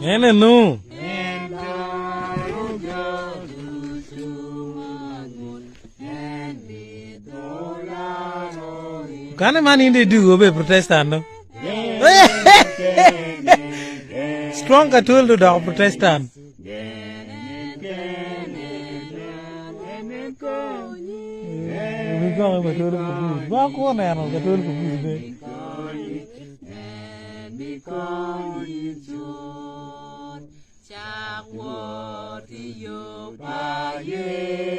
No. Can a man in the do obey Protestant? Strong tool to the Protestant. We go over to the food. Walk on and the tool for food. จากวัวที่อยู่ป่าเย่